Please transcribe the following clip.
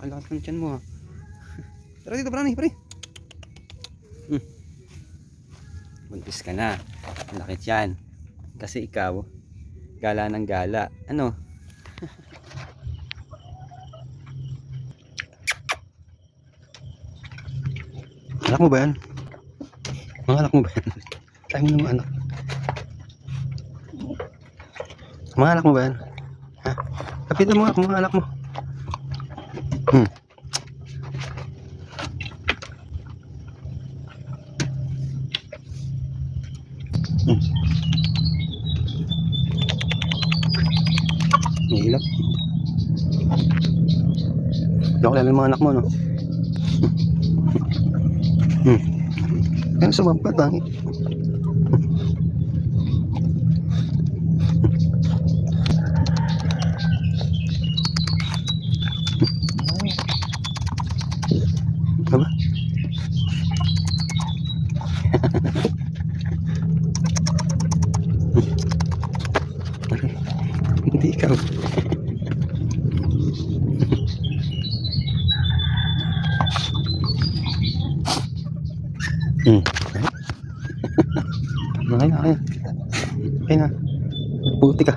Laki-laki ng tiyan mo ha. Tara dito, Brani, pre. Buntis ka na. Laki tiyan. Kasi ikaw, gala ng gala. Ano? Anak mo ba yan? Mga anak mo ba yan? Tayo mo naman anak. Mga anak mo ba yan? Ha? Kapitan mo nga mga anak mo. Nahilap. Hindi ako lang mga anak mo, no? Kaya sumampat, tangi. Diba? Hindi ikaw. Okay na. Okay na. Buti ka.